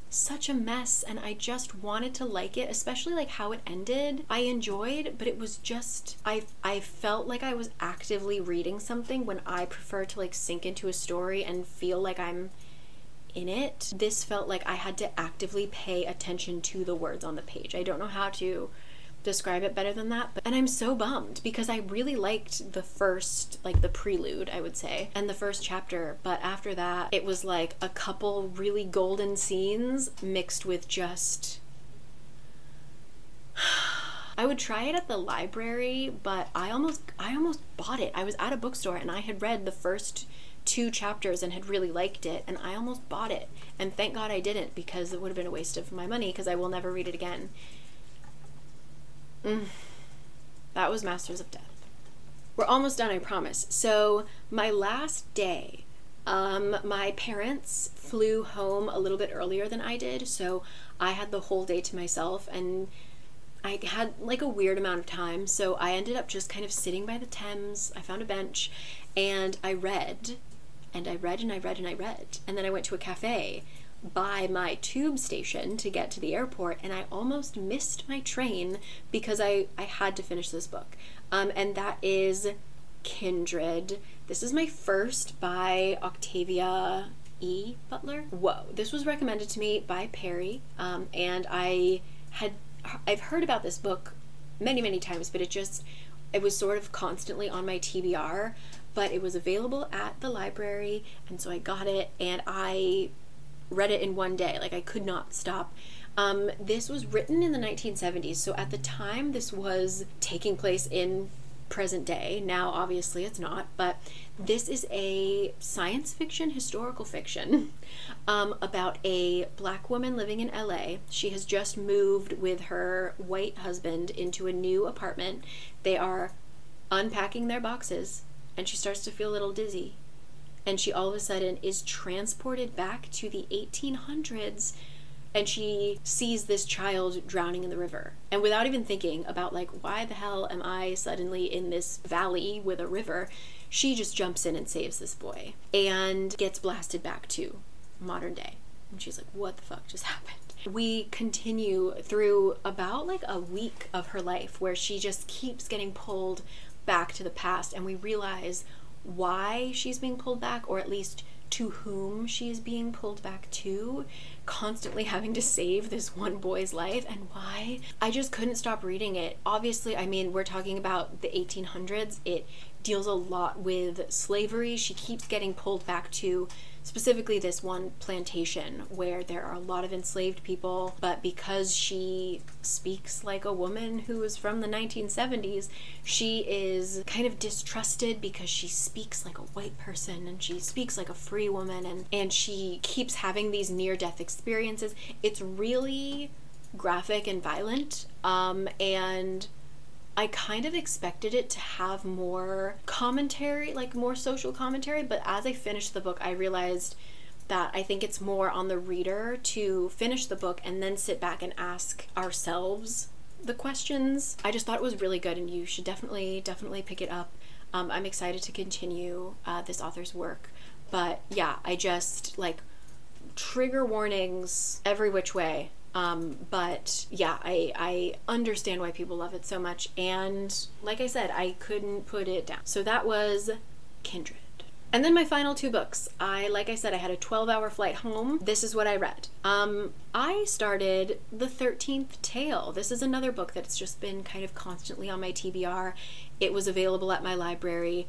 Such a mess, and I just wanted to like it, especially like how it ended. I enjoyed, but it was just, I felt like I was actively reading something when I prefer to like sink into a story and feel like I'm in it. This felt like I had to actively pay attention to the words on the page. I don't know how to describe it better than that, and I'm so bummed because I really liked the first, like the prelude, I would say, and the first chapter, but after that it was like a couple really golden scenes mixed with just I would try it at the library, but I almost bought it. I was at a bookstore and I had read the first 2 chapters and had really liked it, and I almost bought it. And thank God I didn't, because it would have been a waste of my money, because I will never read it again. That was Masters of Death. We're almost done, I promise. So my last day, my parents flew home a little bit earlier than I did, so I had the whole day to myself, and I had like a weird amount of time, so I ended up just kind of sitting by the Thames. I found a bench and I read and I read and I read and I read, and then I went to a cafe by my tube station to get to the airport, and I almost missed my train because I had to finish this book, and that is Kindred. This is my first by Octavia E. Butler. Whoa, this was recommended to me by Perry, and I've heard about this book many times, but it was sort of constantly on my TBR, but it was available at the library, and so I got it, and I read it in one day. Like, I could not stop. This was written in the 1970s, so at the time this was taking place in present day. Now obviously it's not, but this is a science fiction, historical fiction, about a black woman living in LA. She has just moved with her white husband into a new apartment. They are unpacking their boxes, and she starts to feel a little dizzy, and she all of a sudden is transported back to the 1800s, and she sees this child drowning in the river. And without even thinking about, like, why the hell am I suddenly in this valley with a river, she just jumps in and saves this boy and gets blasted back to modern day. And she's like, what the fuck just happened? We continue through about like a week of her life where she just keeps getting pulled back to the past, and we realize why she's being pulled back, or at least to whom she is being pulled back to, constantly having to save this one boy's life, and why. I just couldn't stop reading it. Obviously, I mean, we're talking about the 1800s. It deals a lot with slavery. She keeps getting pulled back to specifically this one plantation where there are a lot of enslaved people, but because she speaks like a woman who is from the 1970s, she is kind of distrusted because she speaks like a white person and she speaks like a free woman, and she keeps having these near-death experiences. It's really graphic and violent, and I kind of expected it to have more commentary, like more social commentary, but as I finished the book, I realized that I think it's more on the reader to finish the book and then sit back and ask ourselves the questions. I just thought it was really good, and you should definitely pick it up. I'm excited to continue this author's work, but yeah, I just, like, trigger warnings every which way. But yeah, I understand why people love it so much, and like I said, I couldn't put it down. So that was Kindred. And then my final 2 books. Like I said, I had a 12-hour flight home. This is what I read. I started The 13th Tale. This is another book that's just been kind of constantly on my TBR. It was available at my library.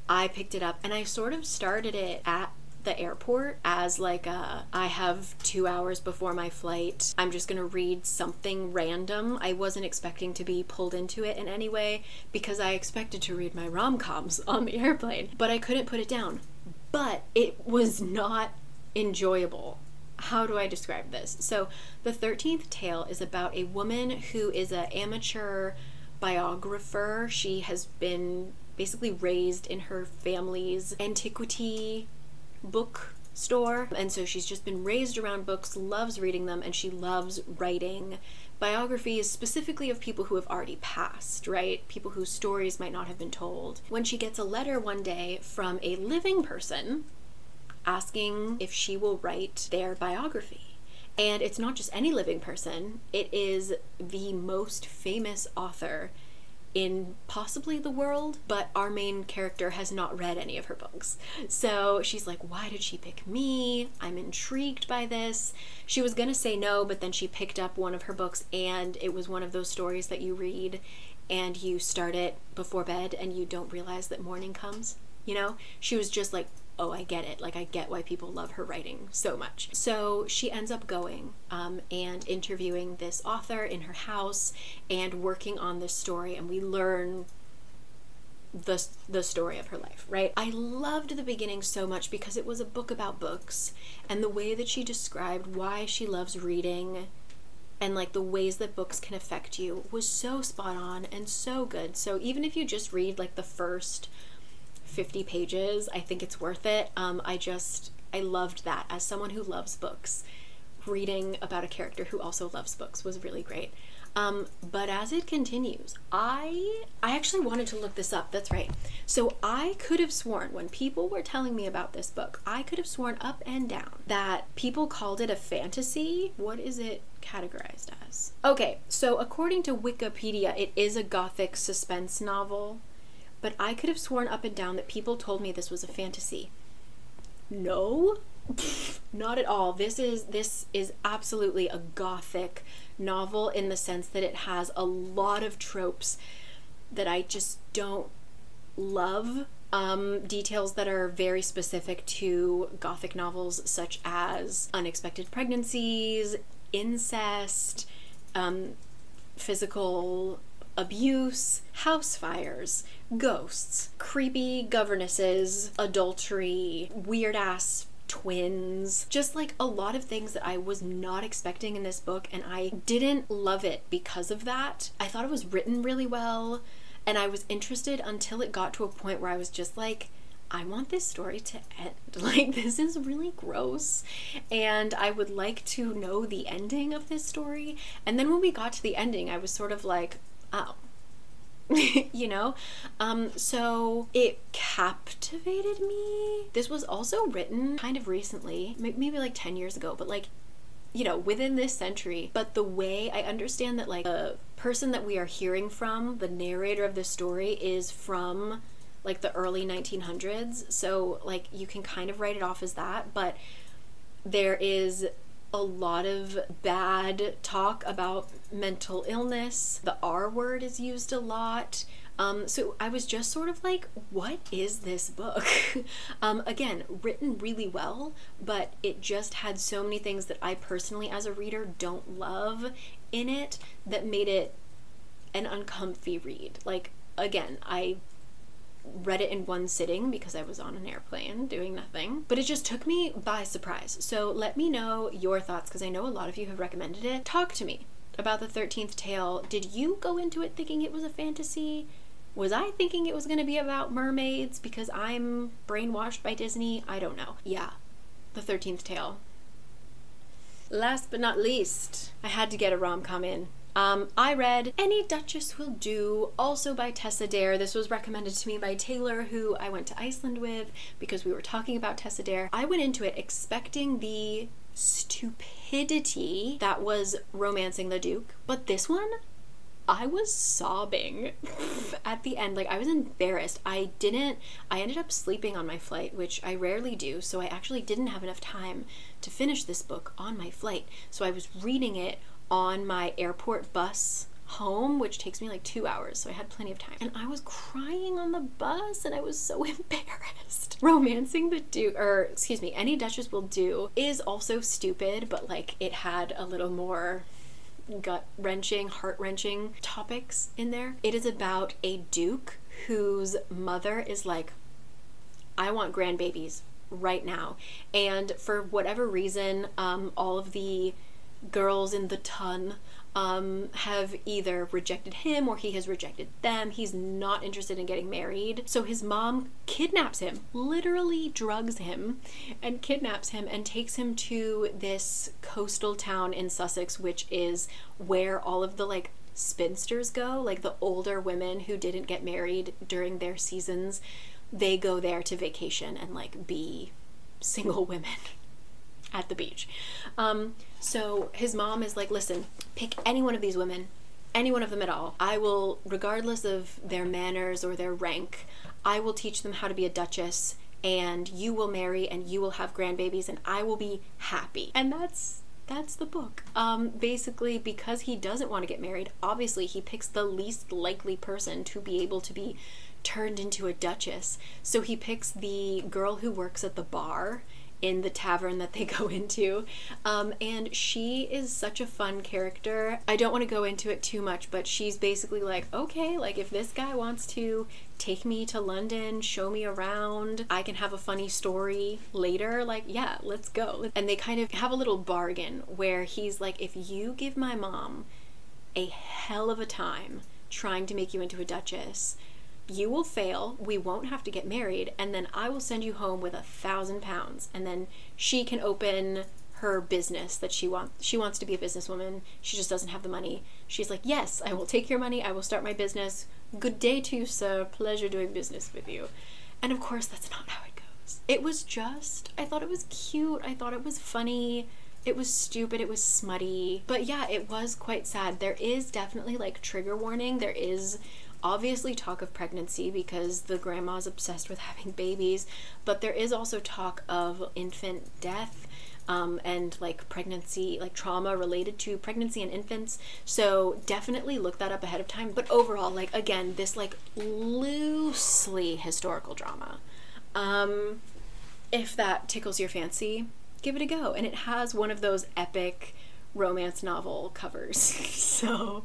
I picked it up, and I sort of started it at the airport as like I have 2 hours before my flight. I'm just gonna read something random. I wasn't expecting to be pulled into it in any way because I expected to read my rom-coms on the airplane, but I couldn't put it down. But it was not enjoyable. How do I describe this? So The 13th Tale is about a woman who is an amateur biographer. She has been basically raised in her family's antiquity bookstore, and so she's just been raised around books, loves reading them, and she loves writing biographies, specifically of people who have already passed, right? People whose stories might not have been told. When she gets a letter one day from a living person asking if she will write their biography. And it's not just any living person, it is the most famous author in possibly the world, but our main character has not read any of her books. So she's like, why did she pick me? I'm intrigued by this. She was gonna say no, but then she picked up one of her books, and it was one of those stories that you read and you start it before bed and you don't realize that morning comes, you know? She was just like oh, I get it. Like, I get why people love her writing so much. So she ends up going and interviewing this author in her house and working on this story, and we learn the story of her life, right? I loved the beginning so much because it was a book about books, and the way that she described why she loves reading and like the ways that books can affect you was so spot on and so good. So even if you just read like the first 50 pages, I think it's worth it. I loved that. As someone who loves books, reading about a character who also loves books was really great. But as it continues, I actually wanted to look this up. That's right. So I could have sworn when people were telling me about this book, I could have sworn up and down that people called it a fantasy. What is it categorized as? Okay, so according to Wikipedia, it is a gothic suspense novel, but I could have sworn up and down that people told me this was a fantasy. No, not at all. This is absolutely a gothic novel in the sense that it has a lot of tropes that I just don't love. Details that are very specific to gothic novels, such as unexpected pregnancies, incest, physical abuse, house fires, ghosts, creepy governesses, adultery, weird ass twins, just like a lot of things that I was not expecting in this book, and I didn't love it because of that. I thought it was written really well, and I was interested until it got to a point where I was just like, I want this story to end. Like, this is really gross, and I would like to know the ending of this story. And then when we got to the ending, I was sort of like, oh. You know? So it captivated me. This was also written kind of recently, maybe like 10 years ago, but like, you know, within this century. But the way I understand that, like, the person that we are hearing from, the narrator of this story, is from like the early 1900s. So like you can kind of write it off as that, but there is a lot of bad talk about mental illness. The R word is used a lot. So I was just sort of like, what is this book? Again, written really well, but it just had so many things that I personally as a reader don't love in it that made it an uncomfy read. Like, again, I read it in one sitting because I was on an airplane doing nothing, but it just took me by surprise. So let me know your thoughts, because I know a lot of you have recommended it. Talk to me about the 13th tale. Did you go into it thinking it was a fantasy? Was I thinking it was going to be about mermaids because I'm brainwashed by Disney? I don't know. Yeah, the 13th tale. Last but not least, I had to get a rom-com in. I read Any Duchess Will Do, also by CIDER. This was recommended to me by Taylor, who I went to Iceland with because we were talking about CIDER. I went into it expecting the stupidity that was Romancing the Duke, but this one, I was sobbing at the end. Like, I was embarrassed. I ended up sleeping on my flight, which I rarely do, so I actually didn't have enough time to finish this book on my flight. So I was reading it on my airport bus home, which takes me like 2 hours, so I had plenty of time. And I was crying on the bus, and I was so embarrassed. Romancing the Duke, or excuse me, Any Duchess Will Do is also stupid, but like it had a little more gut-wrenching, heart-wrenching topics in there. It is about a duke whose mother is like, I want grandbabies right now. And for whatever reason, all of the girls in the ton have either rejected him or he has rejected them. He's not interested in getting married. So his mom kidnaps him, literally drugs him and kidnaps him and takes him to this coastal town in Sussex, which is where all of the like spinsters go, like the older women who didn't get married during their seasons. They go there to vacation and like be single women at the beach. So his mom is like, listen, pick any one of these women, any one of them at all. I will, regardless of their manners or their rank, I will teach them how to be a duchess, and you will marry and you will have grandbabies and I will be happy. And that's the book. Basically, because he doesn't want to get married, obviously he picks the least likely person to be able to be turned into a duchess. So he picks the girl who works at the bar in the tavern that they go into, and she is such a fun character. I don't want to go into it too much, but she's basically like, okay, like if this guy wants to take me to London, show me around, I can have a funny story later, like, yeah, let's go. And they kind of have a little bargain where he's like, if you give my mom a hell of a time trying to make you into a duchess, you will fail, we won't have to get married, and then I will send you home with £1,000, and then she can open her business that she wants. She wants to be a businesswoman, she just doesn't have the money. She's like, yes, I will take your money, I will start my business. Good day to you, sir. Pleasure doing business with you. And of course, that's not how it goes. It was just, I thought it was cute, I thought it was funny, it was stupid, it was smutty. But yeah, it was quite sad. There is definitely like trigger warning. There is obviously talk of pregnancy because the grandma's obsessed with having babies, but there is also talk of infant death and like pregnancy, like trauma related to pregnancy and infants. So definitely look that up ahead of time. But overall, like again, this like loosely historical drama, if that tickles your fancy, give it a go. And it has one of those epic romance novel covers. So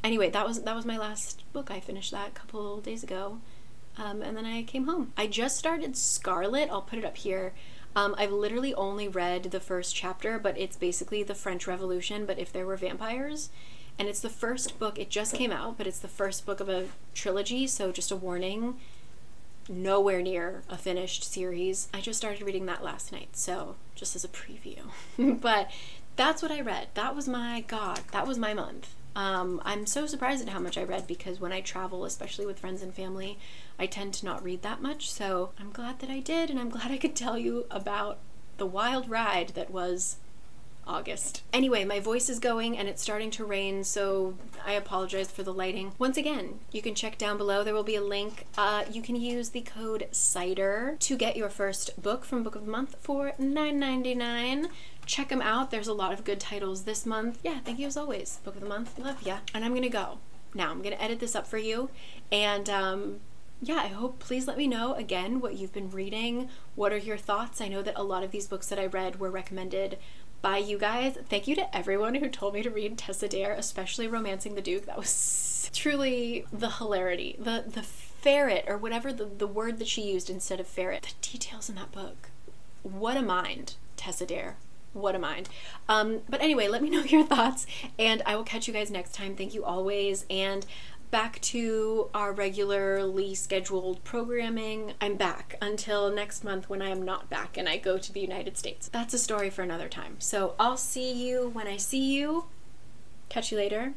anyway, that was my last book. I finished that a couple days ago, and then I came home. I just started Scarlet. I'll put it up here. I've literally only read the first chapter, but it's basically the French Revolution, but if there were vampires. And it's the first book, it just came out, but it's the first book of a trilogy, so just a warning, nowhere near a finished series. I just started reading that last night, so just as a preview. But that's what I read. That was my month. I'm so surprised at how much I read because when I travel, especially with friends and family, I tend to not read that much, so I'm glad that I did, and I'm glad I could tell you about the wild ride that was August. Anyway, my voice is going and it's starting to rain, so I apologize for the lighting. Once again, you can check down below. There will be a link. You can use the code CIDER to get your first book from Book of the Month for $9.99. Check them out. There's a lot of good titles this month. Yeah, thank you as always. Book of the Month, love ya. And I'm gonna go. Now, I'm gonna edit this up for you. And yeah, I hope, please let me know again what you've been reading. What are your thoughts? I know that a lot of these books that I read were recommended by you guys. Thank you to everyone who told me to read CIDER, especially Romancing the Duke. That was truly the hilarity. The ferret, or whatever the word that she used instead of ferret. The details in that book. What a mind, CIDER. What a mind. But anyway, let me know your thoughts, and I will catch you guys next time. Thank you always, and back to our regularly scheduled programming. I'm back until next month when I am not back and I go to the United States. That's a story for another time. So I'll see you when I see you. Catch you later.